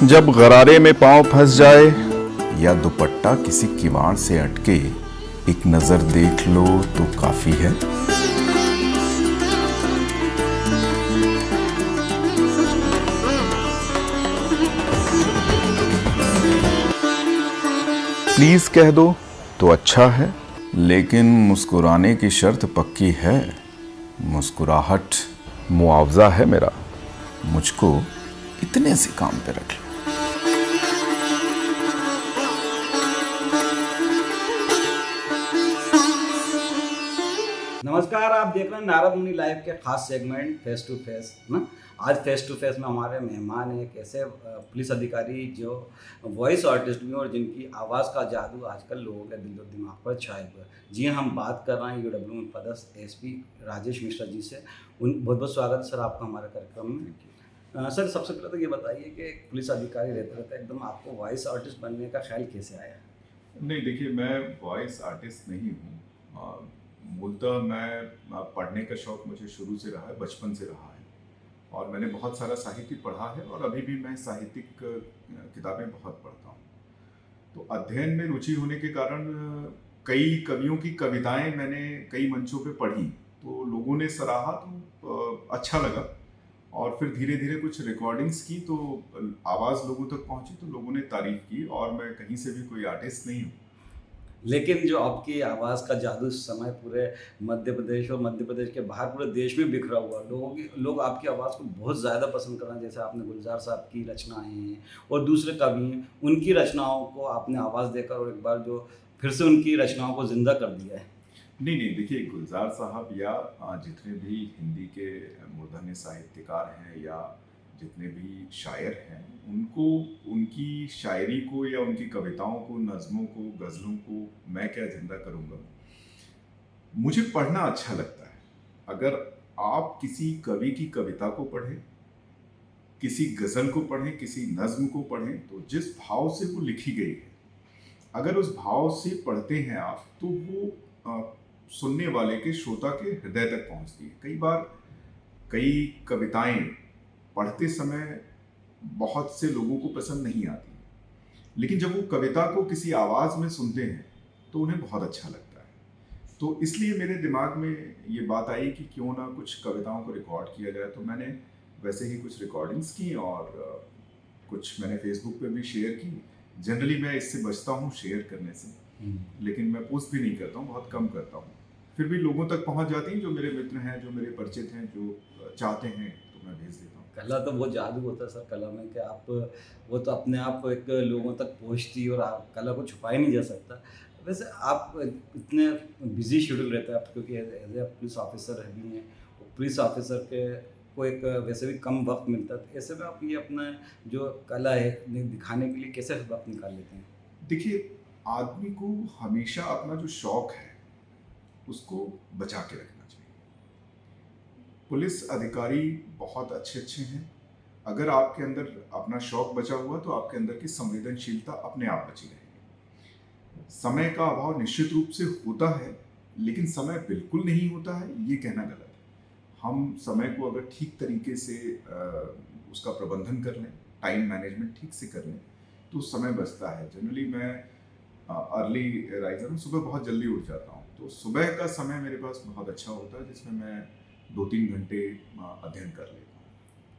जब गरारे में पांव फंस जाए या दुपट्टा किसी किवाड़ से अटके, एक नजर देख लो तो काफी है। प्लीज कह दो तो अच्छा है, लेकिन मुस्कुराने की शर्त पक्की है। मुस्कुराहट मुआवजा है मेरा, मुझको इतने से काम पे रख लो। नमस्कार, आप देख रहे हैं नारद मुनि लाइव के खास सेगमेंट फेस टू फेस ना। आज फेस टू फेस में हमारे मेहमान हैं एक ऐसे पुलिस अधिकारी जो वॉइस आर्टिस्ट भी हैं और जिनकी आवाज़ का जादू आजकल लोगों के दिल और दिमाग पर छाए हुआ है। जी हाँ, हम बात कर रहे हैं यूडब्ल्यू में पदस्थ एसपी राजेश मिश्रा जी से। बहुत बहुत स्वागत सर आपका हमारे कार्यक्रम में। सर, सबसे पहले तो ये बताइए कि एक पुलिस अधिकारी रहते रहते एकदम आपको वॉइस आर्टिस्ट बनने का ख्याल कैसे आया? नहीं, देखिए, मैं वॉइस आर्टिस्ट नहीं हूँ। मूलतः मैं पढ़ने का शौक़ मुझे शुरू से रहा है, बचपन से रहा है, और मैंने बहुत सारा साहित्य पढ़ा है और अभी भी मैं साहित्यिक किताबें बहुत पढ़ता हूँ। तो अध्ययन में रुचि होने के कारण कई कवियों की कविताएं मैंने कई मंचों पे पढ़ी, तो लोगों ने सराहा, तो अच्छा लगा। और फिर धीरे धीरे कुछ रिकॉर्डिंग्स की तो आवाज़ लोगों तक पहुंची, तो लोगों ने तारीफ़ की। और मैं कहीं से भी कोई आर्टिस्ट नहीं हूँ। लेकिन जो आपकी आवाज़ का जादू इस समय पूरे मध्य प्रदेश और मध्य प्रदेश के बाहर पूरे देश में बिखरा हुआ, लोग आपकी आवाज़ को बहुत ज़्यादा पसंद कर रहे हैं। जैसे आपने गुलजार साहब की रचनाएं हैं और दूसरे कवि हैं, उनकी रचनाओं को आपने आवाज़ देकर और एक बार जो फिर से उनकी रचनाओं को ज़िंदा कर दिया है। नहीं, देखिए, गुलजार साहब या जितने भी हिंदी के मूर्धन्य साहित्यकार हैं या जितने भी शायर हैं, उनको, उनकी शायरी को या उनकी कविताओं को, नज़्मों को, गज़लों को मैं क्या ज़िंदा करूँगा। मुझे पढ़ना अच्छा लगता है। अगर आप किसी कवि की कविता को पढ़ें, किसी गज़ल को पढ़ें, किसी नज़्म को पढ़ें, तो जिस भाव से वो लिखी गई है, अगर उस भाव से पढ़ते हैं आप, तो वो सुनने वाले के, श्रोता के हृदय तक पहुंचती है। कई बार कई कविताएं पढ़ते समय बहुत से लोगों को पसंद नहीं आती, लेकिन जब वो कविता को किसी आवाज़ में सुनते हैं तो उन्हें बहुत अच्छा लगता है। तो इसलिए मेरे दिमाग में ये बात आई कि क्यों ना कुछ कविताओं को रिकॉर्ड किया जाए। तो मैंने वैसे ही कुछ रिकॉर्डिंग्स की और कुछ मैंने फेसबुक पे भी शेयर की। जनरली मैं इससे बचता हूँ शेयर करने से, लेकिन मैं पोस्ट भी नहीं करता हूँ, बहुत कम करता हूँ। फिर भी लोगों तक पहुँच जाती हैं, जो मेरे मित्र हैं, जो मेरे परिचित हैं, जो चाहते हैं, तो मैं भेज देता हूँ। कला तो बहुत जादू होता है सर कला में कि आप वो तो अपने आप एक लोगों तक पहुंचती और आप कला को छुपाया नहीं जा सकता। वैसे आप इतने बिजी शेड्यूल रहता है आप, क्योंकि एज ए पुलिस ऑफिसर भी हैं, पुलिस ऑफिसर के को एक वैसे भी कम वक्त मिलता है, तो ऐसे में आप ये अपना जो कला है दिखाने के लिए कैसे वक्त निकाल लेते हैं? देखिए, आदमी को हमेशा अपना जो शौक है उसको बचा के रखना चाहिए। पुलिस अधिकारी बहुत अच्छे हैं। अगर आपके अंदर अपना शौक बचा हुआ, तो आपके अंदर की संवेदनशीलता अपने आप बची रहेगी। समय का अभाव निश्चित रूप से होता है, लेकिन समय बिल्कुल नहीं होता है, ये कहना गलत है। हम समय को अगर ठीक तरीके से उसका प्रबंधन कर लें, टाइम मैनेजमेंट ठीक से कर लें, तो समय बचता है। जनरली मैं अर्ली राइजर हूँ, सुबह बहुत जल्दी उठ जाता हूँ, तो सुबह का समय मेरे पास बहुत अच्छा होता है, जिसमें मैं 2-3 घंटे अध्ययन कर लेता हूँ।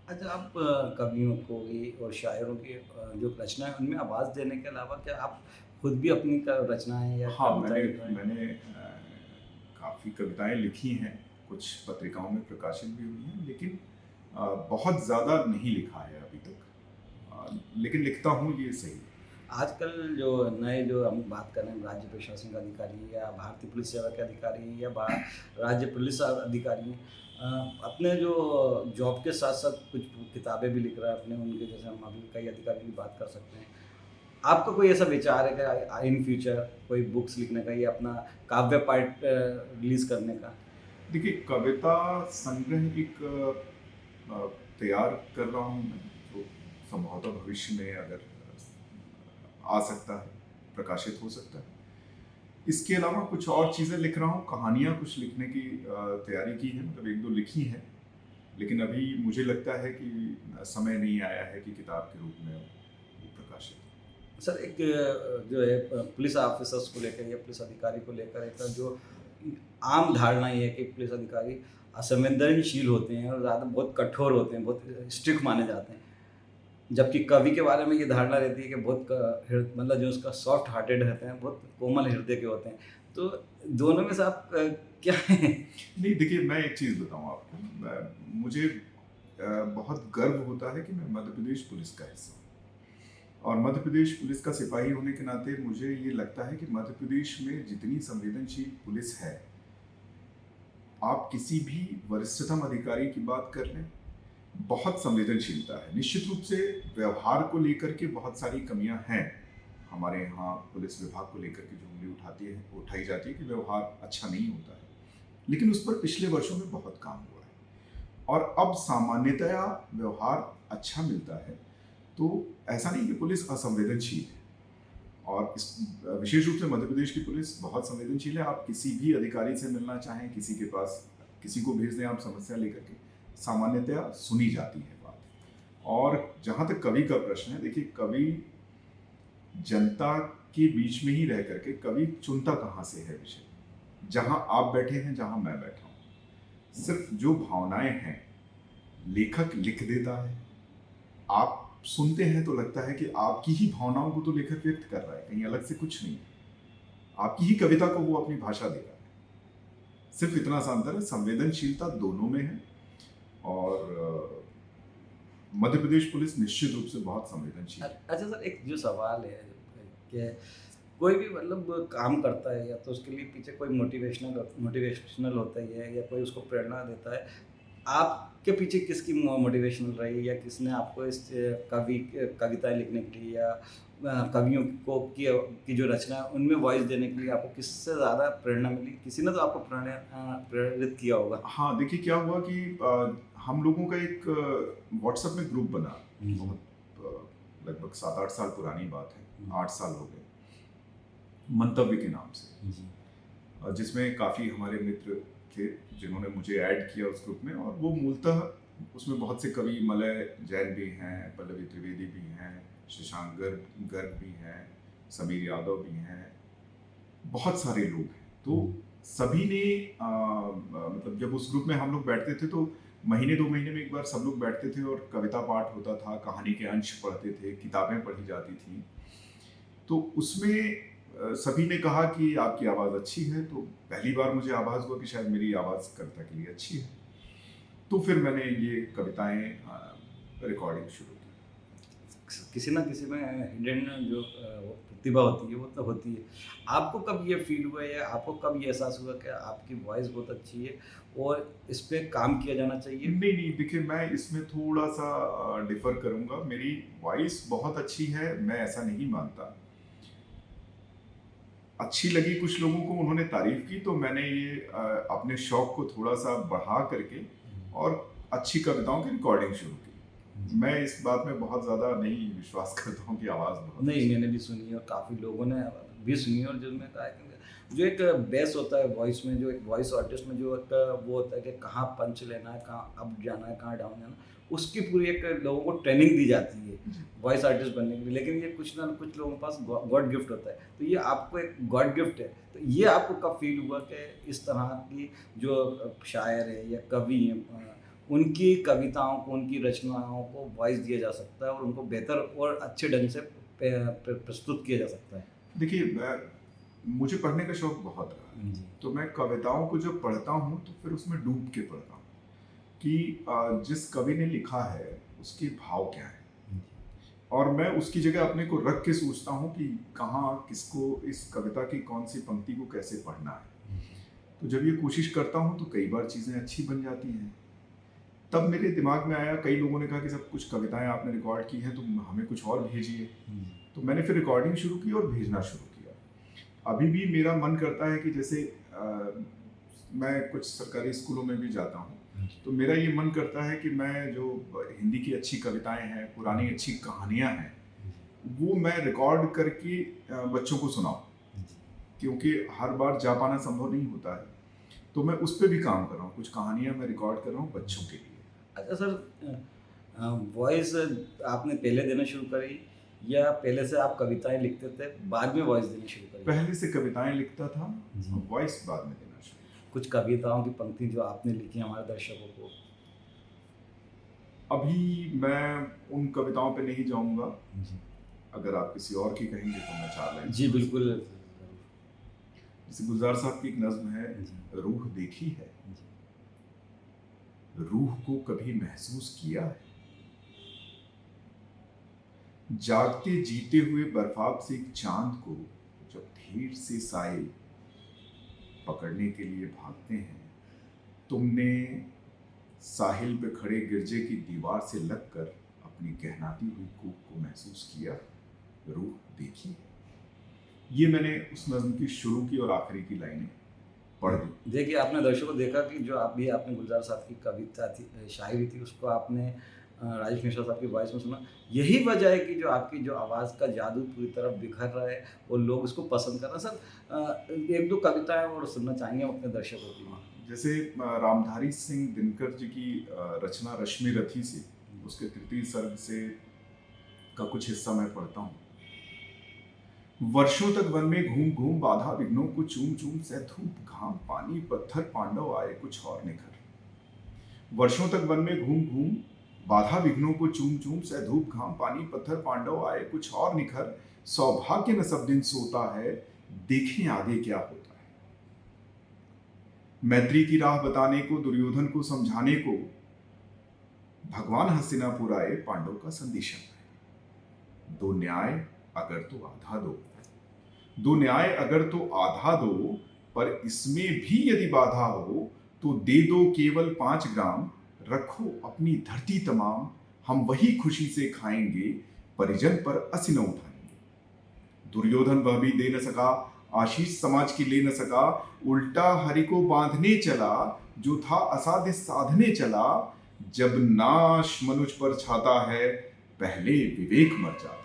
अच्छा, आप कवियों को भी और शायरों की जो रचना है उनमें आवाज़ देने के अलावा क्या आप खुद भी अपनी रचनाएं या हाँ, कविताएं लिख रहे हैं? मैंने काफ़ी कविताएं लिखी हैं, कुछ पत्रिकाओं में प्रकाशित भी हुई हैं, लेकिन बहुत ज़्यादा नहीं लिखा है अभी तक। लेकिन लिखता हूँ, ये सही है। आजकल जो नए जो हम बात कर रहे हैं राज्य प्रशासनिक अधिकारी या भारतीय पुलिस सेवा के अधिकारी या राज्य पुलिस अधिकारी अपने जो जॉब के साथ साथ कुछ किताबें भी लिख रहा है अपने, उनके जैसे हम अभी कई अधिकारी की बात कर सकते हैं। आपका कोई ऐसा विचार है कि इन फ्यूचर कोई बुक्स लिखने का या अपना काव्य पाठ रिलीज करने का? देखिए, कविता संग्रह एक तैयार कर रहा हूँ मैं, जो संभवतः भविष्य में अगर आ सकता है, प्रकाशित हो सकता है। इसके अलावा कुछ और चीज़ें लिख रहा हूँ, कहानियाँ कुछ लिखने की तैयारी की है, मतलब 1-2 लिखी हैं, लेकिन अभी मुझे लगता है कि समय नहीं आया है कि किताब के रूप में सर एक जो है पुलिस ऑफिसर्स को लेकर या पुलिस अधिकारी को लेकर एक जो आम धारणा ये है कि पुलिस अधिकारी असंवेदनशील होते हैं और ज़्यादा बहुत कठोर होते हैं, बहुत स्ट्रिक्ट माने जाते हैं। जबकि कवि के बारे में ये धारणा रहती है कि बहुत मतलब जो उसका सॉफ्ट हार्टेड रहते हैं, बहुत कोमल हृदय के होते हैं। तो दोनों में से आप क्या है? नहीं, देखिए मैं एक चीज़ बताऊँ आपको, मुझे बहुत गर्व होता है कि मैं मध्य प्रदेश पुलिस का हिस्सा हूँ। और मध्य प्रदेश पुलिस का सिपाही होने के नाते मुझे ये लगता है कि मध्य प्रदेश में जितनी संवेदनशील पुलिस है, आप किसी भी वरिष्ठतम अधिकारी की बात कर लें, बहुत संवेदनशीलता है। निश्चित रूप से व्यवहार को लेकर के बहुत सारी कमियां हैं हमारे यहाँ पुलिस विभाग को लेकर के, जो उंगली उठाई जाती है कि व्यवहार अच्छा नहीं होता है, लेकिन उस पर पिछले वर्षों में बहुत काम हुआ है और अब सामान्यतया व्यवहार अच्छा मिलता है। तो ऐसा नहीं कि पुलिस असंवेदनशील है, और इस विशेष रूप से मध्य प्रदेश की पुलिस बहुत संवेदनशील है। आप किसी भी अधिकारी से मिलना चाहें, किसी के पास किसी को भेज दें आप समस्या लेकर के, सामान्यतया सुनी जाती है बात। और जहाँ तक कवि का प्रश्न है, देखिए कवि जनता के बीच में ही रह करके कवि चुनता कहाँ से है विषय। जहाँ आप बैठे हैं, जहाँ मैं बैठा हूँ, सिर्फ जो भावनाएं हैं लेखक लिख देता है, आप सुनते हैं तो लगता है कि आपकी ही भावनाओं को तो लेखक व्यक्त कर रहा है, कहीं अलग से कुछ नहीं। आपकी ही कविता को वो अपनी भाषा दे रहा है, सिर्फ इतना सा अंतर है। संवेदनशीलता दोनों में है और मध्य प्रदेश पुलिस निश्चित रूप से बहुत संवेदनशील है। अच्छा सर, एक जो सवाल है कि कोई भी मतलब काम करता है या तो उसके लिए पीछे कोई मोटिवेशनल होता ही है या कोई उसको प्रेरणा देता है। आपके पीछे किसकी मोटिवेशनल रही, या किसने आपको इस कविताएं लिखने के लिए या कवियों को की जो रचना है उनमें वॉइस देने के लिए आपको किससे ज़्यादा प्रेरणा मिली? किसी ने तो आपको प्रेरित किया होगा। हाँ, देखिए क्या हुआ कि हम लोगों का एक व्हाट्सएप में ग्रुप बना, बहुत लगभग 7-8 साल पुरानी बात है, 8 साल हो गए, मंतव्य के नाम से, जिसमें काफ़ी हमारे मित्र थे जिन्होंने मुझे ऐड किया उस ग्रुप में। और वो मूलतः उसमें बहुत से कवि, मलय जैन भी हैं, पल्लवी त्रिवेदी भी हैं, शशांक गर्ग भी हैं, समीर यादव भी हैं, बहुत सारे लोग हैं। तो सभी ने मतलब जब उस ग्रुप में हम लोग बैठते थे तो महीने 2 महीने में एक बार सब लोग बैठते थे और कविता पाठ होता था, कहानी के अंश पढ़ते थे, किताबें पढ़ी जाती थी। तो उसमें सभी ने कहा कि आपकी आवाज़ अच्छी है। तो पहली बार मुझे आभास हुआ कि शायद मेरी आवाज़ कविता के लिए अच्छी है। तो फिर मैंने ये कविताएं रिकॉर्डिंग शुरू की। किसी ना किसी में हिडन जो प्रतिभा होती है वो तो होती है। आपको कब ये फील हुआ या आपको कब ये एहसास हुआ कि आपकी वॉइस बहुत अच्छी है और इस पर काम किया जाना चाहिए? नहीं, देखिए मैं इसमें थोड़ा सा डिफर करूंगा। मेरी वॉइस बहुत अच्छी है, मैं ऐसा नहीं मानता। अच्छी लगी कुछ लोगों को, उन्होंने तारीफ की, तो मैंने ये अपने शौक को थोड़ा सा बढ़ा करके और अच्छी कविताओं की रिकॉर्डिंग शुरू की। मैं इस बात में बहुत ज़्यादा नहीं विश्वास करता हूँ कि आवाज़ बहुत नहीं, मैंने भी सुनी है और काफ़ी लोगों ने भी सुनी है। और जिसमें कहा है कि जो एक बेस होता है वॉइस में, जो एक वॉइस आर्टिस्ट में जो एक वो होता है कि कहाँ पंच लेना है, कहाँ अप जाना है, कहाँ डाउन जाना है, उसकी पूरी एक लोगों को ट्रेनिंग दी जाती है वॉइस आर्टिस्ट बनने के लिए। लेकिन ये कुछ ना कुछ लोगों के पास गॉड गिफ्ट होता है, तो ये आपको एक गॉड गिफ्ट है। तो ये आपको कब फील हुआ कि इस तरह की जो शायर है या कवि हैं उनकी कविताओं को, उनकी रचनाओं को वॉइस दिया जा सकता है और उनको बेहतर और अच्छे ढंग से प्रस्तुत किया जा सकता है? देखिए मुझे पढ़ने का शौक बहुत रहा है, तो मैं कविताओं को जब पढ़ता हूँ तो फिर उसमें डूब के पढ़ता हूँ कि जिस कवि ने लिखा है उसके भाव क्या है, और मैं उसकी जगह अपने को रख के सोचता हूँ कि कहाँ किसको इस कविता की कौन सी पंक्ति को कैसे पढ़ना है। तो जब ये कोशिश करता हूँ तो कई बार चीज़ें अच्छी बन जाती हैं। तब मेरे दिमाग में आया, कई लोगों ने कहा कि सब कुछ कविताएं आपने रिकॉर्ड की हैं तो हमें कुछ और भेजिए। तो मैंने फिर रिकॉर्डिंग शुरू की और भेजना शुरू किया। अभी भी मेरा मन करता है कि जैसे मैं कुछ सरकारी स्कूलों में भी जाता हूँ, तो मेरा ये मन करता है कि मैं जो हिंदी की अच्छी कविताएं हैं, पुरानी अच्छी कहानियां हैं, वो मैं रिकॉर्ड करके बच्चों को सुनाऊं, क्योंकि हर बार जा पाना संभव नहीं होता है। तो मैं उस पर भी काम कर रहा हूँ, कुछ कहानियां मैं रिकॉर्ड कर रहा हूँ बच्चों के लिए। अच्छा सर, वॉइस आपने पहले देना शुरू करी या पहले से आप कविताएं लिखते थे, बाद में वॉइस देनी शुरू करी? पहले से कविताएं लिखता था, जी। वॉइस बाद में देना शुरू। कुछ कविताओं की पंक्ति जो आपने लिखी हमारे दर्शकों को? अभी मैं उन कविताओं पे नहीं जाऊंगा। जी। अगर आप किसी और की कहेंगे तो मैं 4 लाइन। जी बिल्कुल। जैसे गुलजार साहब की एक नज्म है, जी। रूह देखी है, जी। रूह को कभी महसूस किया है, जागते जीते हुए बर्फाब से एक चांद को जब ढेर से साए पकड़ने के लिए भागते हैं, तुमने साहिल पे खड़े गिरजे की दीवार से लगकर अपनी गहनाती हुई कूप को महसूस किया, रूह देखी है। ये मैंने उस नज्म की शुरू की और आखिरी की लाइनें पढ़ दी। देखिए, आपने दर्शकों देखा कि जो आपने गुलजार साहब की कविता थी, शायरी थी, उसको आपने राजेश मिश्रा साहब की वॉइस में सुना। यही वजह है कि जो आपकी जो आवाज़ का जादू पूरी तरह बिखर रहा है और लोग इसको पसंद कर रहे हैं। सर, एक दो कविताएं और सुनना चाहेंगे हम अपने दर्शकों के लिए। जैसे रामधारी सिंह दिनकर जी की रचना रश्मि रथी से, उसके तृतीय सर्ग से का कुछ हिस्सा मैं पढ़ता हूँ। वर्षों तक वन में घूम घूम बाधा विघ्नों को चूम चूम से धूप घाम पानी पत्थर पांडव आए कुछ और निखर। वर्षों तक वन में घूम घूम बाधा विघ्नों को चूम चूम से धूप घाम पानी पत्थर पांडव आए कुछ और निखर। सौभाग्य न सब दिन सोता है, देखें आगे क्या होता है। मैत्री की राह बताने को, दुर्योधन को समझाने को, भगवान हस्तिनापुर आए पांडव का संदेशा पाए। दो न्याय अगर तो आधा दो, दो न्याय अगर तो आधा दो, पर इसमें भी यदि बाधा हो तो दे दो केवल 5 ग्राम। रखो अपनी धरती तमाम, हम वही खुशी से खाएंगे, परिजन पर असी न उठाएंगे। दुर्योधन वह भी दे न सका, आशीष समाज की ले न सका। उल्टा हरि को बांधने चला, जो था असाध्य साधने चला। जब नाश मनुज पर छाता है, पहले विवेक मर जाता।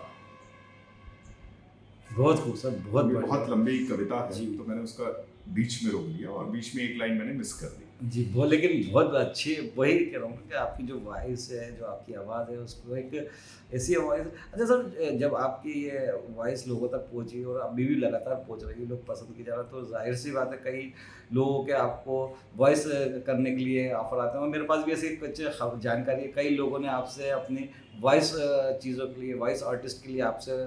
बहुत खूब सर, बहुत बढ़िया। बहुत लंबी कविता है जी। तो मैंने उसका बीच में रोक दिया और बीच में एक लाइन मैंने मिस कर दी। जी, वो लेकिन बहुत अच्छी, वही कह रहा हूँ कि आपकी जो वॉइस है, जो आपकी आवाज़ है, उसको एक ऐसी वॉइस। अच्छा सर, जब आपकी ये वॉइस लोगों तक पहुँची और अभी भी लगातार पहुँच रही है, लोग पसंद की जा रहा है, तो जाहिर सी बात है कई लोगों के आपको वॉइस करने के लिए ऑफर आते हैं। और मेरे पास भी ऐसी कुछ जानकारी है, कई लोगों ने आपसे अपनी वॉइस चीज़ों के लिए, वॉइस आर्टिस्ट के लिए आपसे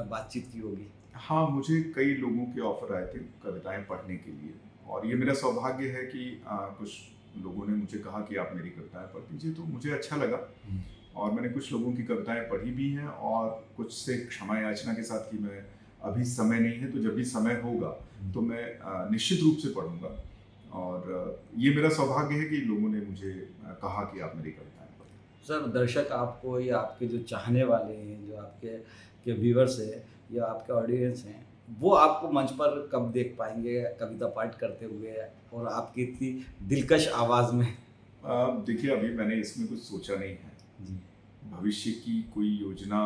बातचीत की होगी। हाँ, मुझे कई लोगों के ऑफर आए थे कविताएं पढ़ने के लिए, और ये मेरा सौभाग्य है कि कुछ लोगों ने मुझे कहा कि आप मेरी कविताएं पढ़ दीजिए, तो मुझे अच्छा लगा। और मैंने कुछ लोगों की कविताएं पढ़ी भी हैं, और कुछ से क्षमा याचना के साथ कि मैं अभी समय नहीं है, तो जब भी समय होगा तो मैं निश्चित रूप से पढ़ूंगा। और ये मेरा सौभाग्य है कि लोगों ने मुझे कहा कि आप मेरी कविताएं पढ़ें। सर, दर्शक आपको या आपके जो चाहने वाले हैं, जो आपके व्यूवर्स हैं या आपके ऑडियंस हैं, वो आपको मंच पर कब देख पाएंगे कविता पाठ करते हुए और आपकी इतनी दिलकश आवाज़ में? देखिए, अभी मैंने इसमें कुछ सोचा नहीं है। जी। भविष्य की कोई योजना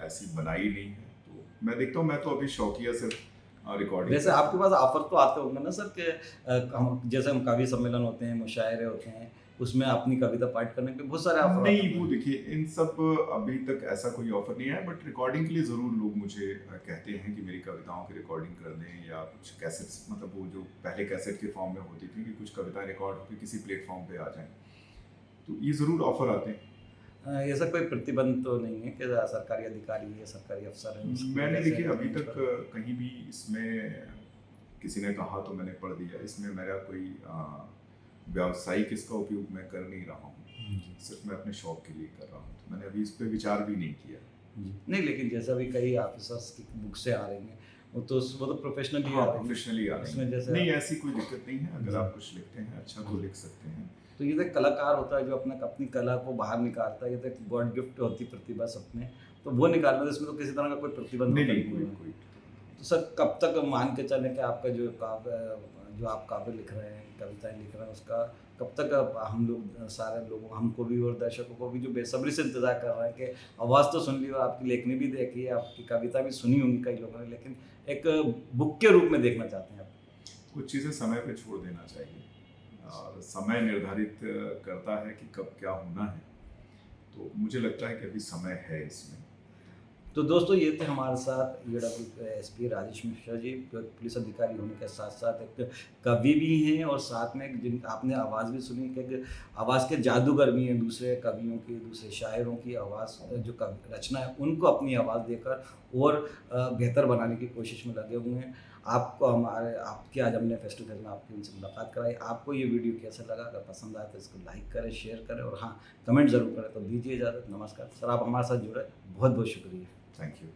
ऐसी बनाई नहीं है, तो मैं देखता हूँ। मैं तो अभी शौकिया सिर्फ रिकॉर्डिंग। वैसे आपके पास ऑफर तो आते होंगे ना सर, कि हम जैसे हम कवि सम्मेलन होते हैं, मुशायरे होते हैं, उसमें अपनी कविता पाठ करने के बहुत सारे ऑफर नहीं, वो देखिए, इन सब अभी तक ऐसा कोई ऑफर नहीं है, बट रिकॉर्डिंग के लिए ज़रूर लोग मुझे कहते हैं कि मेरी कविताओं की रिकॉर्डिंग कर दें, या कुछ कैसेट्स, मतलब वो जो पहले कैसेट के फॉर्म में होती थी कि कुछ कविताएं रिकॉर्ड होकर किसी प्लेटफॉर्म पे आ जाएं, तो ये ज़रूर ऑफर आते हैं। ऐसा कोई प्रतिबंध तो नहीं है कि सरकारी अधिकारी है, सरकारी अफसर है, उसकी मैंने वजह से देखिए अभी मंच तक पर- कहीं भी इसमें किसी ने कहा तो मैंने पढ़ दिया। इसमें मेरा कोई व्यावसायिक इसका उपयोग मैं कर नहीं रहा हूँ, सिर्फ मैं अपने शौक के लिए कर रहा हूँ, तो मैंने अभी इस पर विचार भी नहीं किया। नहीं, लेकिन जैसा भी कई ऑफिसर्स की बुक से आ रही हैं, वो तो प्रोफेशनली हाँ, आ रही हैं। प्रोफेशनली आ रही इसमें है। जैसे नहीं, ऐसी कोई दिक्कत नहीं है। अगर जी। आप कुछ लिखते हैं अच्छा तो लिख सकते हैं। तो ये तो एक कलाकार होता है जो अपनी कला को बाहर निकालता है, ये तो एक गॉड गिफ्ट होती प्रतिभा सब में, तो वो निकालना, तो इसमें तो किसी तरह का कोई प्रतिबंध नहीं होता नहीं, नहीं है। कोई तो सर, कब तक मान के चलें कि आपका जो आप काव्य लिख रहे हैं, कविताएं लिख रहे हैं, उसका कब तक हम लोग, सारे लोगों, हमको भी और दर्शकों को भी जो बेसब्री से इंतजार कर रहे हैं कि आवाज़ तो सुन ली और आपकी लेखनी भी देखी है, आपकी कविता भी सुनी होंगी कई लोगों ने, लेकिन एक बुक के रूप में देखना चाहते हैं आप? कुछ चीज़ें समय पे छोड़ देना चाहिए, और समय निर्धारित करता है कि कब क्या होना है। तो मुझे लगता है कि अभी समय है इसमें। तो दोस्तों ये थे हमारे साथ ईडब्ल्यू एसपी राजेश मिश्रा जी, जो पुलिस अधिकारी होने के साथ साथ एक कवि भी हैं और साथ में जिन आपने आवाज़ भी सुनी कि आवाज़ के जादूगर भी हैं, दूसरे कवियों की, दूसरे शायरों की आवाज़ जो कवि रचना है उनको अपनी आवाज़ देकर और बेहतर बनाने की कोशिश में लगे हुए हैं। आपको आपकी आज हमने फेस टू फेस में आपकी उनसे मुलाकात कराई। आपको ये वीडियो कैसा लगा? अगर पसंद आए तो इसको लाइक करें, शेयर करें और हाँ, कमेंट ज़रूर करें। तो दीजिए इजाज़त, नमस्कार सर। आप हमारे साथ जुड़े, बहुत बहुत शुक्रिया। Thank you.